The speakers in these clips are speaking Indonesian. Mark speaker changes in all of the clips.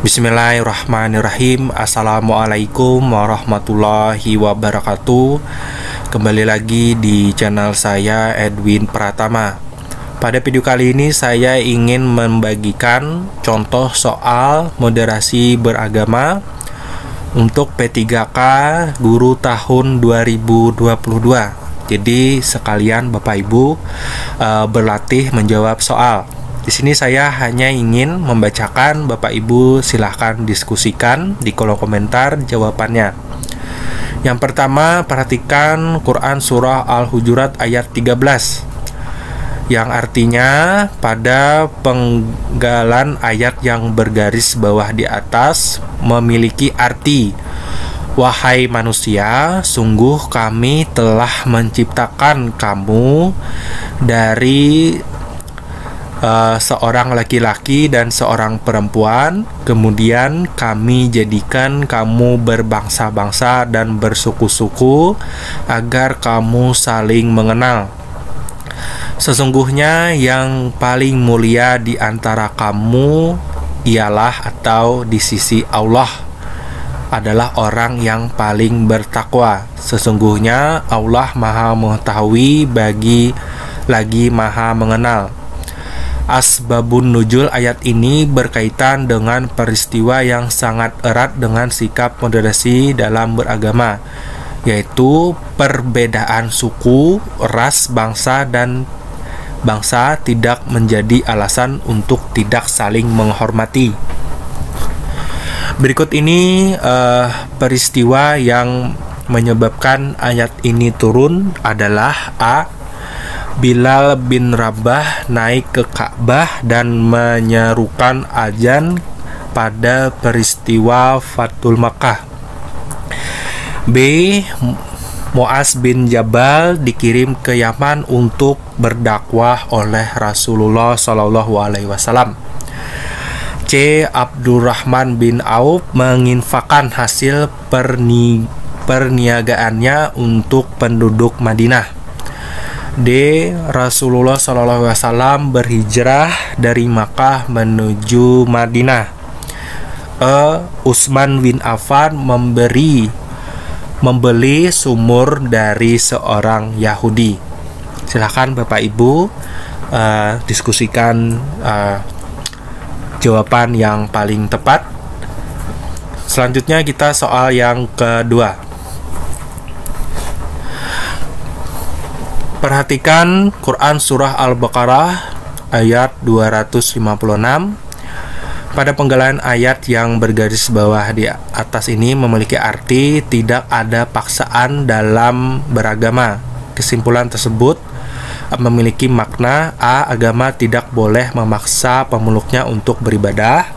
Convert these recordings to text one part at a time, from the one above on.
Speaker 1: Bismillahirrahmanirrahim. Assalamualaikum warahmatullahi wabarakatuh. Kembali lagi di channel saya, Edwin Pratama. Pada video kali ini saya ingin membagikan contoh soal moderasi beragama untuk P3K Guru tahun 2022. Jadi sekalian Bapak Ibu berlatih menjawab soal. Di sini saya hanya ingin membacakan, Bapak Ibu silahkan diskusikan di kolom komentar jawabannya. Yang pertama, perhatikan Quran Surah Al-Hujurat ayat 13, yang artinya pada penggalan ayat yang bergaris bawah di atas memiliki arti, wahai manusia, sungguh kami telah menciptakan kamu dari seorang laki-laki dan seorang perempuan, kemudian kami jadikan kamu berbangsa-bangsa dan bersuku-suku agar kamu saling mengenal. Sesungguhnya yang paling mulia di antara kamu ialah atau di sisi Allah adalah orang yang paling bertakwa. Sesungguhnya Allah Maha Mengetahui lagi Maha Mengenal. Asbabun nuzul ayat ini berkaitan dengan peristiwa yang sangat erat dengan sikap moderasi dalam beragama, yaitu perbedaan suku, ras, bangsa, dan bangsa tidak menjadi alasan untuk tidak saling menghormati. Berikut ini peristiwa yang menyebabkan ayat ini turun adalah A. Bilal bin Rabah naik ke Ka'bah dan menyerukan azan pada peristiwa Fathul Makkah. B. Mu'az bin Jabal dikirim ke Yaman untuk berdakwah oleh Rasulullah SAW. C. Abdurrahman bin Auf menginfakkan hasil perniagaannya untuk penduduk Madinah. D. Rasulullah SAW berhijrah dari Makkah menuju Madinah. E. Utsman bin Affan membeli sumur dari seorang Yahudi. Silakan Bapak Ibu diskusikan jawaban yang paling tepat. Selanjutnya kita soal yang kedua. Perhatikan Quran Surah Al-Baqarah ayat 256. Pada penggalan ayat yang bergaris bawah di atas ini memiliki arti tidak ada paksaan dalam beragama. Kesimpulan tersebut memiliki makna A. Agama tidak boleh memaksa pemeluknya untuk beribadah.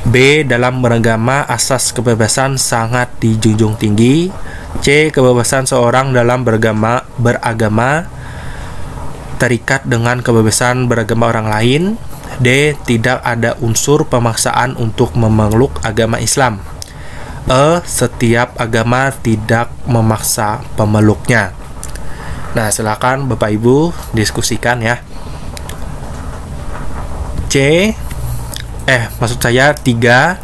Speaker 1: B. Dalam beragama asas kebebasan sangat dijunjung tinggi. C. Kebebasan seorang dalam beragama terikat dengan kebebasan beragama orang lain. D. Tidak ada unsur pemaksaan untuk memeluk agama Islam. E. Setiap agama tidak memaksa pemeluknya. Nah, silakan Bapak Ibu diskusikan ya. Maksud saya 3.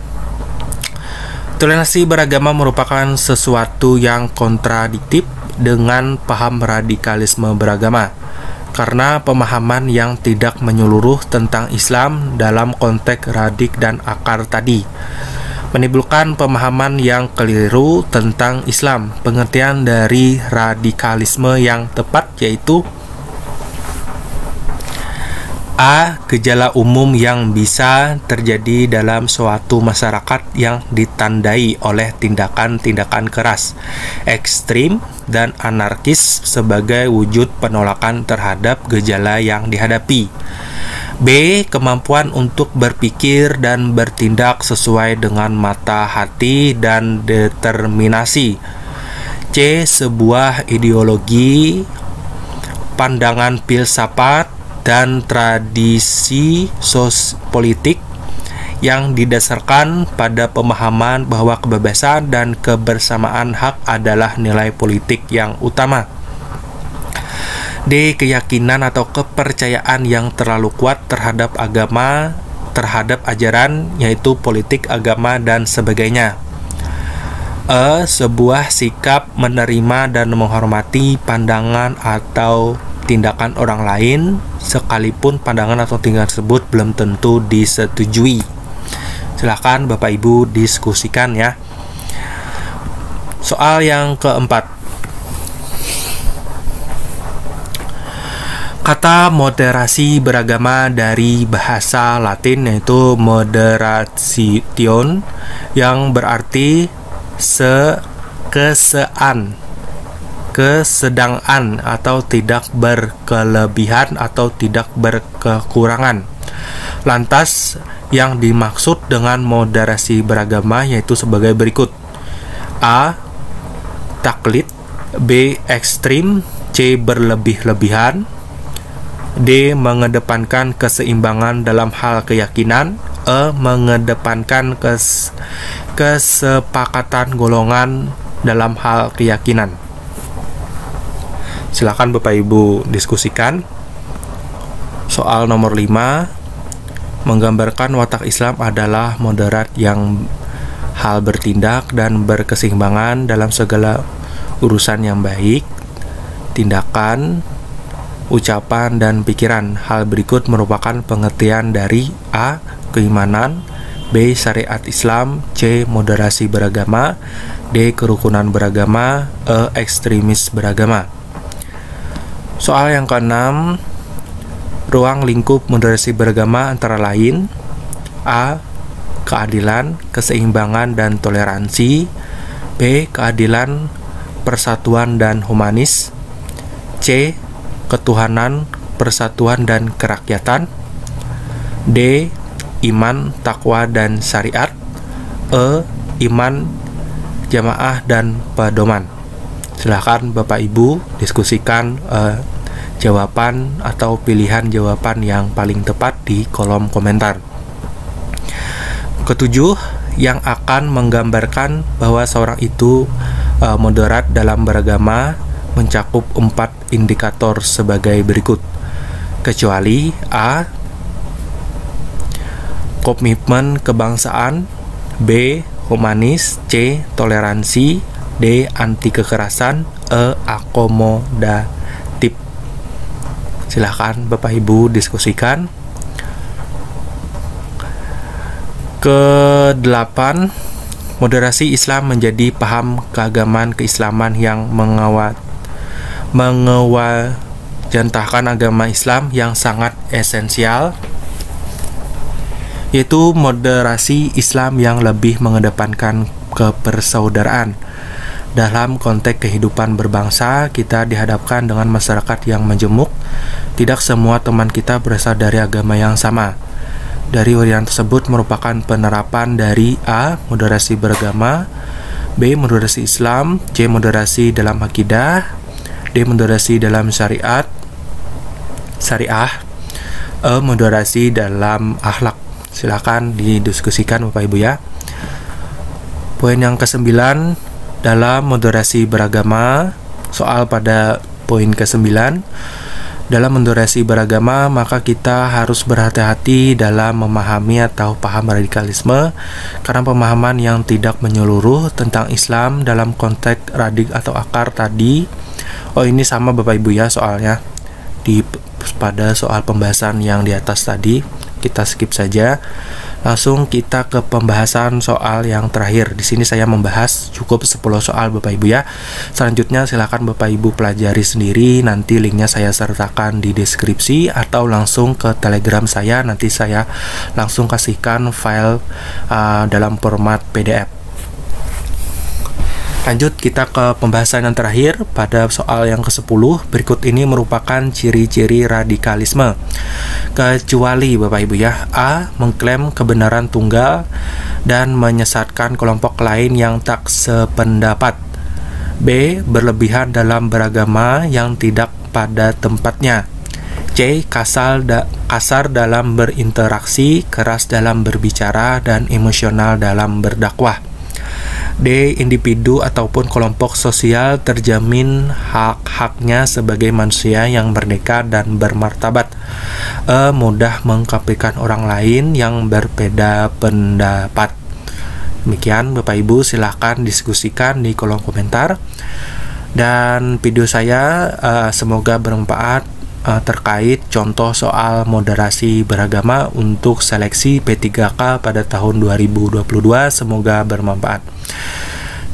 Speaker 1: Toleransi beragama merupakan sesuatu yang kontradiktif dengan paham radikalisme beragama, karena pemahaman yang tidak menyeluruh tentang Islam dalam konteks radik dan akar tadi menimbulkan pemahaman yang keliru tentang Islam. Pengertian dari radikalisme yang tepat yaitu A. Gejala umum yang bisa terjadi dalam suatu masyarakat yang ditandai oleh tindakan-tindakan keras, ekstrim, dan anarkis sebagai wujud penolakan terhadap gejala yang dihadapi. B. Kemampuan untuk berpikir dan bertindak sesuai dengan mata hati dan determinasi. C. Sebuah ideologi, pandangan filsafat, dan tradisi politik yang didasarkan pada pemahaman bahwa kebebasan dan kebersamaan hak adalah nilai politik yang utama. D. Keyakinan atau kepercayaan yang terlalu kuat terhadap agama terhadap ajaran, yaitu politik, agama, dan sebagainya. Sebuah sikap menerima dan menghormati pandangan atau tindakan orang lain, sekalipun pandangan atau tindakan tersebut belum tentu disetujui. Silakan Bapak Ibu diskusikan ya. Soal yang keempat. Kata moderasi beragama dari bahasa Latin yaitu moderation, yang berarti kesedangan atau tidak berkelebihan atau tidak berkekurangan. Lantas yang dimaksud dengan moderasi beragama yaitu sebagai berikut: A. Taklid, B. Ekstrim, C. Berlebih-lebihan, D. Mengedepankan keseimbangan dalam hal keyakinan, E. Mengedepankan kesepakatan golongan dalam hal keyakinan. Silakan Bapak Ibu diskusikan. Soal nomor 5, menggambarkan watak Islam adalah moderat yang hal bertindak dan berkeseimbangan dalam segala urusan yang baik, tindakan, ucapan, dan pikiran. Hal berikut merupakan pengertian dari A. Keimanan, B. Syariat Islam, C. Moderasi beragama, D. Kerukunan beragama, E. Ekstremis beragama. Soal yang ke-6, ruang lingkup moderasi beragama antara lain: A. Keadilan, keseimbangan, dan toleransi, B. Keadilan, persatuan, dan humanis, C. Ketuhanan, persatuan, dan kerakyatan, D. Iman, takwa, dan syariat, E. Iman, jamaah, dan pedoman. Silakan Bapak Ibu diskusikan jawaban atau pilihan jawaban yang paling tepat di kolom komentar. Ketujuh, yang akan menggambarkan bahwa seorang itu moderat dalam beragama mencakup 4 indikator sebagai berikut: kecuali A. Komitmen kebangsaan, B. Humanis, C. Toleransi, D. Anti kekerasan, E. Akomodatif. Silakan Bapak Ibu diskusikan. Ke-8, moderasi Islam menjadi paham keagamaan keislaman yang mengewajantahkan agama Islam yang sangat esensial, yaitu moderasi Islam yang lebih mengedepankan kepersaudaraan. Dalam konteks kehidupan berbangsa, kita dihadapkan dengan masyarakat yang majemuk. Tidak semua teman kita berasal dari agama yang sama. Dari urian tersebut merupakan penerapan dari A. Moderasi beragama, B. Moderasi Islam, C. Moderasi dalam akidah, D. Moderasi dalam syariah, E. Moderasi dalam akhlak. Silakan didiskusikan Bapak Ibu ya. Poin yang ke-9, dalam moderasi beragama. Soal pada poin ke-9, dalam moderasi beragama maka kita harus berhati-hati dalam memahami atau paham radikalisme, karena pemahaman yang tidak menyeluruh tentang Islam dalam konteks radik atau akar tadi. Ini sama Bapak Ibu ya soalnya pada soal pembahasan yang di atas tadi. Kita skip saja. Langsung kita ke pembahasan soal yang terakhir. Di sini saya membahas cukup 10 soal Bapak Ibu ya. Selanjutnya silakan Bapak Ibu pelajari sendiri. Nanti linknya saya sertakan di deskripsi atau langsung ke Telegram saya. Nanti saya langsung kasihkan file dalam format PDF. Lanjut kita ke pembahasan yang terakhir pada soal yang ke-10. Berikut ini merupakan ciri-ciri radikalisme. Kecuali Bapak Ibu ya: A. Mengklaim kebenaran tunggal dan menyesatkan kelompok lain yang tak sependapat. B. Berlebihan dalam beragama yang tidak pada tempatnya. C. Kasar dalam berinteraksi, keras dalam berbicara, dan emosional dalam berdakwah. D. Individu ataupun kelompok sosial terjamin hak-haknya sebagai manusia yang merdeka dan bermartabat. E. Mudah mengkapirkan orang lain yang berbeda pendapat. Demikian Bapak Ibu, silahkan diskusikan di kolom komentar. Dan video saya semoga bermanfaat terkait contoh soal moderasi beragama untuk seleksi P3K pada tahun 2022. Semoga bermanfaat.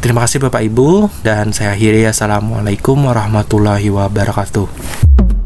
Speaker 1: Terima kasih Bapak Ibu, dan saya akhiri. Assalamualaikum warahmatullahi wabarakatuh.